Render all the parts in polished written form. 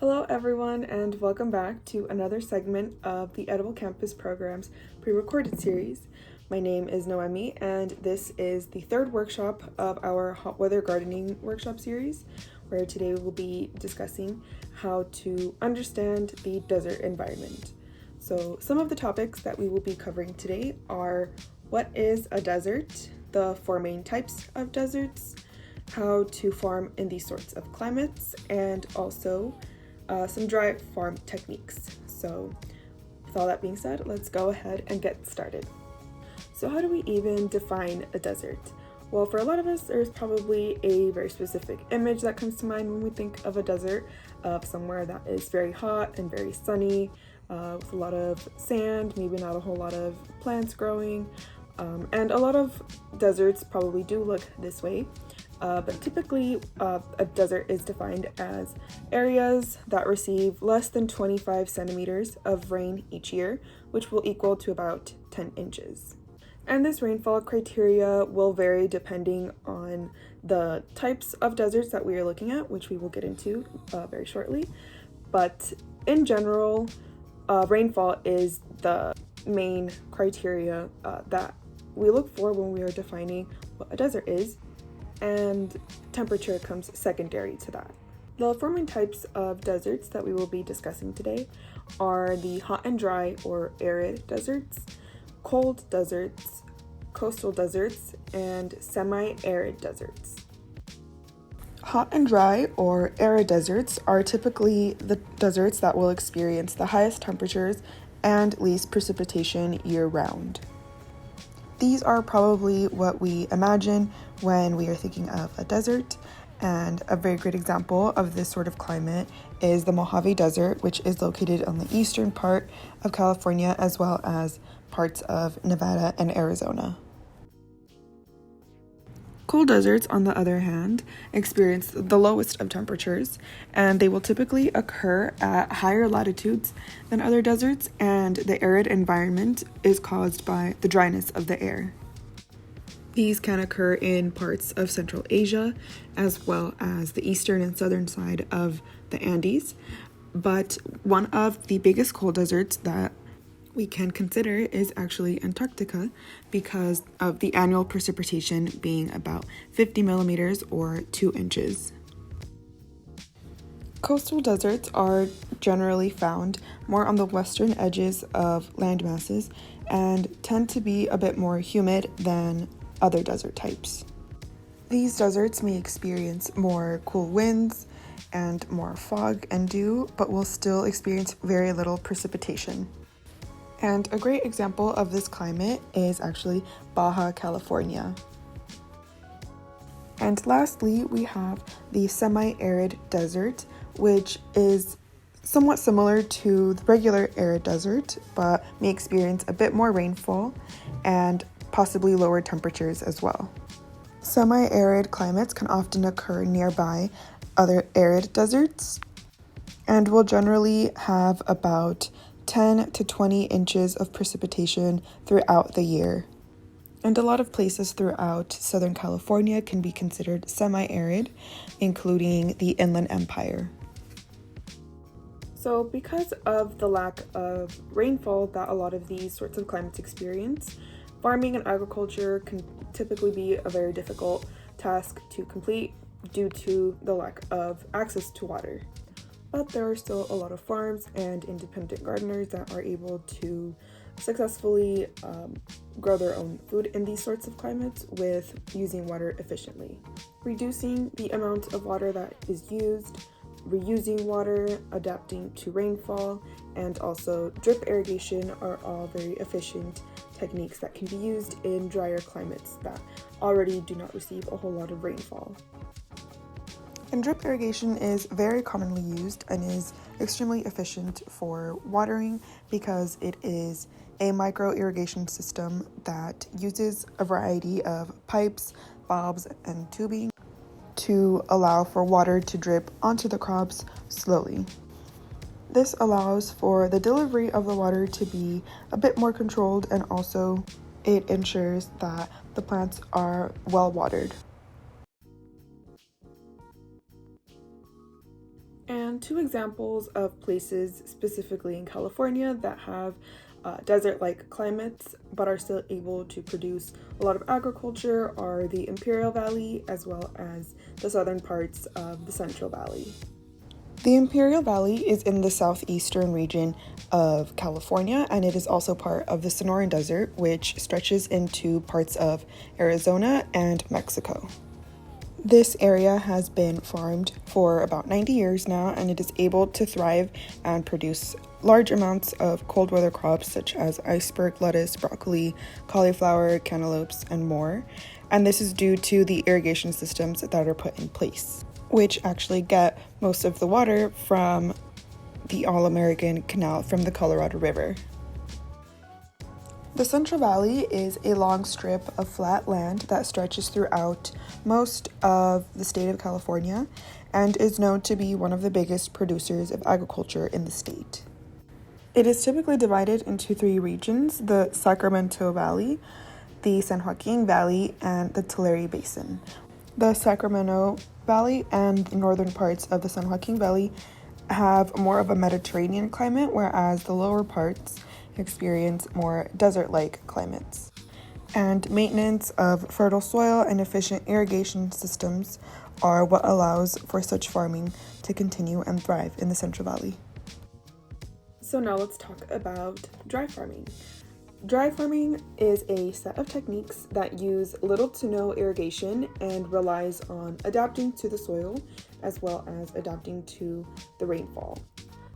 Hello everyone and welcome back to another segment of the Edible Campus Program's pre-recorded series. My name is Noemi and this is the third workshop of our hot weather gardening workshop series, where today we'll be discussing how to understand the desert environment. So some of the topics that we will be covering today are: what is a desert, the four main types of deserts, how to farm in these sorts of climates, and also some dry farm techniques. So with all that being said, let's go ahead and get started. So how do we even define a desert? Well, for a lot of us, there's probably a very specific image that comes to mind when we think of a desert, of somewhere that is very hot and very sunny, with a lot of sand, maybe not a whole lot of plants growing, and a lot of deserts probably do look this way. But typically, a desert is defined as areas that receive less than 25 centimeters of rain each year, which will equal to about 10 inches. And this rainfall criteria will vary depending on the types of deserts that we are looking at, which we will get into very shortly. But in general, rainfall is the main criteria that we look for when we are defining what a desert is, and temperature comes secondary to that. The four main types of deserts that we will be discussing today are the hot and dry or arid deserts, cold deserts, coastal deserts, and semi-arid deserts. Hot and dry or arid deserts are typically the deserts that will experience the highest temperatures and least precipitation year-round. These are probably what we imagine when we are thinking of a desert, and a very great example of this sort of climate is the Mojave Desert, which is located on the eastern part of California as well as parts of Nevada and Arizona. Cold deserts, on the other hand, experience the lowest of temperatures, and they will typically occur at higher latitudes than other deserts, and the arid environment is caused by the dryness of the air. These can occur in parts of Central Asia, as well as the eastern and southern side of the Andes, but one of the biggest cold deserts that we can consider is actually Antarctica, because of the annual precipitation being about 50 millimeters or 2 inches. Coastal deserts are generally found more on the western edges of land masses and tend to be a bit more humid than other desert types. These deserts may experience more cool winds and more fog and dew, but will still experience very little precipitation. And a great example of this climate is actually Baja California. And lastly, we have the semi-arid desert, which is somewhat similar to the regular arid desert, but may experience a bit more rainfall and possibly lower temperatures as well. Semi-arid climates can often occur nearby other arid deserts and will generally have about 10 to 20 inches of precipitation throughout the year. And a lot of places throughout Southern California can be considered semi-arid, including the Inland Empire. So because of the lack of rainfall that a lot of these sorts of climates experience, farming and agriculture can typically be a very difficult task to complete due to the lack of access to water. But there are still a lot of farms and independent gardeners that are able to successfully grow their own food in these sorts of climates with using water efficiently. Reducing the amount of water that is used, reusing water, adapting to rainfall, and also drip irrigation are all very efficient techniques that can be used in drier climates that already do not receive a whole lot of rainfall. And drip irrigation is very commonly used and is extremely efficient for watering because it is a micro irrigation system that uses a variety of pipes, bulbs, and tubing to allow for water to drip onto the crops slowly. This allows for the delivery of the water to be a bit more controlled, and also it ensures that the plants are well watered. And two examples of places specifically in California that have desert-like climates but are still able to produce a lot of agriculture are the Imperial Valley as well as the southern parts of the Central Valley. The Imperial Valley is in the southeastern region of California, and it is also part of the Sonoran Desert, which stretches into parts of Arizona and Mexico. This area has been farmed for about 90 years now, and it is able to thrive and produce large amounts of cold weather crops such as iceberg lettuce, broccoli, cauliflower, cantaloupes, and more. And this is due to the irrigation systems that are put in place, which actually get most of the water from the All-American Canal from the Colorado River. The Central Valley is a long strip of flat land that stretches throughout most of the state of California and is known to be one of the biggest producers of agriculture in the state. It is typically divided into three regions: the Sacramento Valley, the San Joaquin Valley, and the Tulare Basin. The Sacramento Valley and the northern parts of the San Joaquin Valley have more of a Mediterranean climate, whereas the lower parts experience more desert-like climates. And maintenance of fertile soil and efficient irrigation systems are what allows for such farming to continue and thrive in the Central Valley. So now let's talk about dry farming. Dry farming is a set of techniques that use little to no irrigation and relies on adapting to the soil as well as adapting to the rainfall.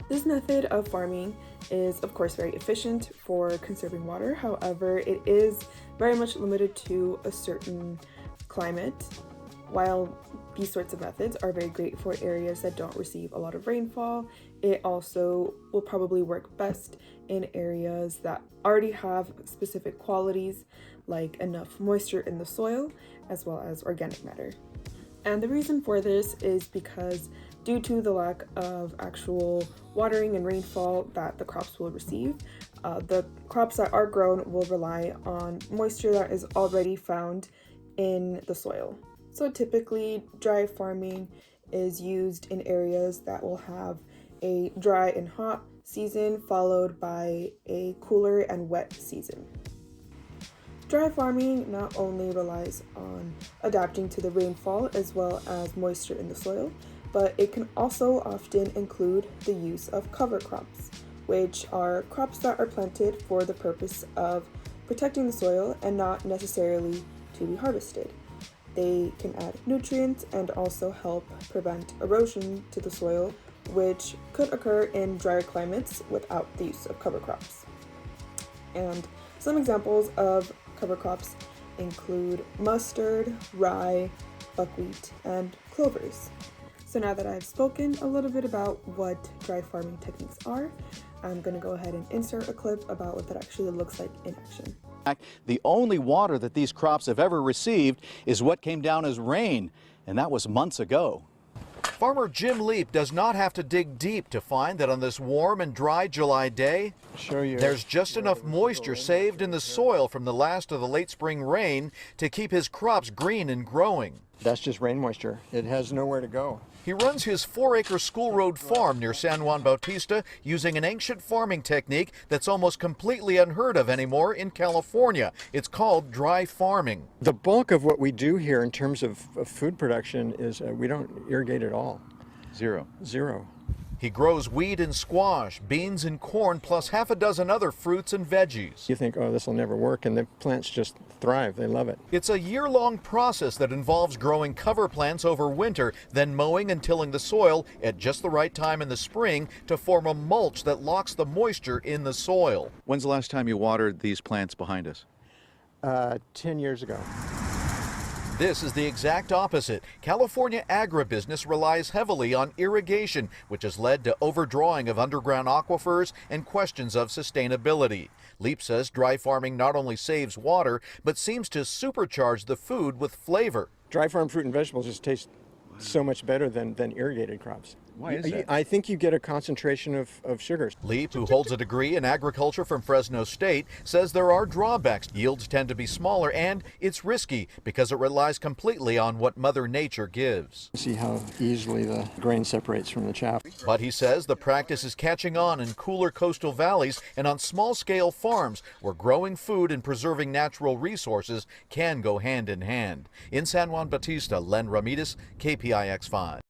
This method of farming is, of course, very efficient for conserving water. However, it is very much limited to a certain climate. While these sorts of methods are very great for areas that don't receive a lot of rainfall, it also will probably work best in areas that already have specific qualities like enough moisture in the soil as well as organic matter. And the reason for this is because due to the lack of actual watering and rainfall that the crops will receive, the crops that are grown will rely on moisture that is already found in the soil. So typically, dry farming is used in areas that will have a dry and hot season followed by a cooler and wet season. Dry farming not only relies on adapting to the rainfall as well as moisture in the soil, but it can also often include the use of cover crops, which are crops that are planted for the purpose of protecting the soil and not necessarily to be harvested. They can add nutrients and also help prevent erosion to the soil, which could occur in drier climates without the use of cover crops. And some examples of cover crops include mustard, rye, buckwheat, and clovers. So now that I've spoken a little bit about what dry farming techniques are, I'm going to go ahead and insert a clip about what that actually looks like in action. The only water that these crops have ever received is what came down as rain, and that was months ago. Farmer Jim Leap does not have to dig deep to find that on this warm and dry July day, there's just enough moisture saved in the soil from the last of the late spring rain to keep his crops green and growing. That's just rain moisture. It has nowhere to go. He runs his 4-acre school road farm near San Juan Bautista using an ancient farming technique that's almost completely unheard of anymore in California. It's called dry farming. The bulk of what we do here in terms of food production is we don't irrigate at all. Zero. He grows wheat and squash, beans and corn, plus half a dozen other fruits and veggies. You think, oh, this will never work, and the plants just thrive. They love it. It's a year-long process that involves growing cover plants over winter, then mowing and tilling the soil at just the right time in the spring to form a mulch that locks the moisture in the soil. When's the last time you watered these plants behind us? 10 years ago. This is the exact opposite. California agribusiness relies heavily on irrigation, which has led to overdrawing of underground aquifers and questions of sustainability. Leap says dry farming not only saves water, but seems to supercharge the food with flavor. Dry farm fruit and vegetables just taste so much better than irrigated crops. Why is that? I think you get a concentration of sugars. Leap, who holds a degree in agriculture from Fresno State, says there are drawbacks. Yields tend to be smaller and it's risky because it relies completely on what Mother Nature gives. See how easily the grain separates from the chaff. But he says the practice is catching on in cooler coastal valleys and on small-scale farms where growing food and preserving natural resources can go hand in hand. In San Juan Bautista, Len Ramirez, KPIX5.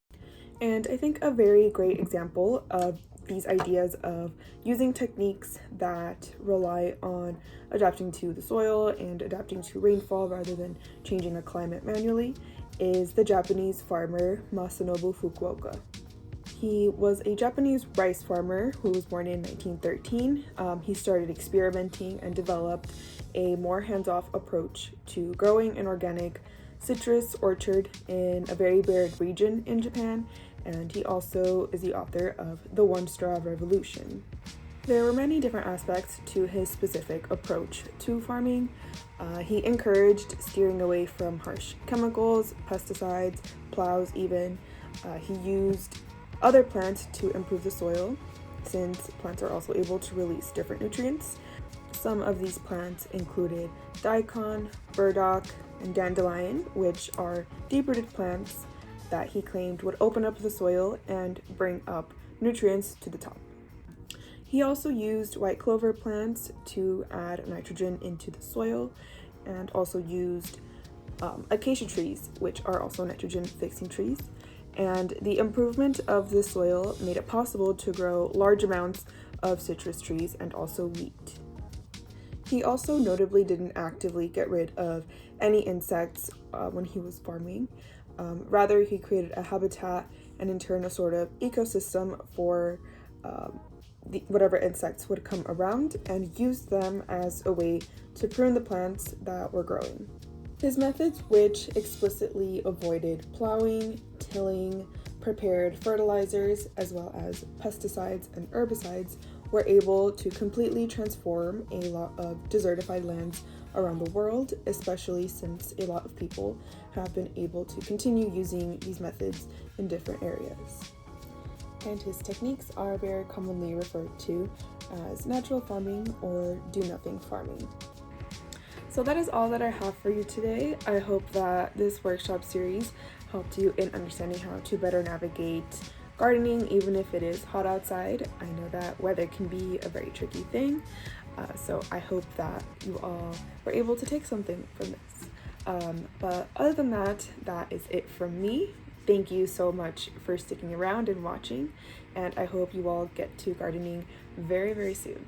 And I think a very great example of these ideas of using techniques that rely on adapting to the soil and adapting to rainfall rather than changing a climate manually is the Japanese farmer Masanobu Fukuoka. He was a Japanese rice farmer who was born in 1913. He started experimenting and developed a more hands-off approach to growing an organic citrus orchard in a very arid region in Japan, and he also is the author of The One Straw Revolution. There were many different aspects to his specific approach to farming. He encouraged steering away from harsh chemicals, pesticides, plows even. He used other plants to improve the soil, since plants are also able to release different nutrients. Some of these plants included daikon, burdock, and dandelion, which are deep-rooted plants that he claimed would open up the soil and bring up nutrients to the top. He also used white clover plants to add nitrogen into the soil, and also used acacia trees, which are also nitrogen-fixing trees. And the improvement of the soil made it possible to grow large amounts of citrus trees and also wheat. He also notably didn't actively get rid of any insects when he was farming. Rather, he created a habitat and in turn a sort of ecosystem for whatever insects would come around and used them as a way to prune the plants that were growing. His methods, which explicitly avoided plowing, tilling, prepared fertilizers, as well as pesticides and herbicides, were able to completely transform a lot of desertified lands around the world, especially since a lot of people have been able to continue using these methods in different areas. And his techniques are very commonly referred to as natural farming or do-nothing farming. So that is all that I have for you today. I hope that this workshop series helped you in understanding how to better navigate gardening, even if it is hot outside. I know that weather can be a very tricky thing, so I hope that you all were able to take something from this. But other than that, that is it from me. Thank you so much for sticking around and watching, and I hope you all get to gardening very, very soon.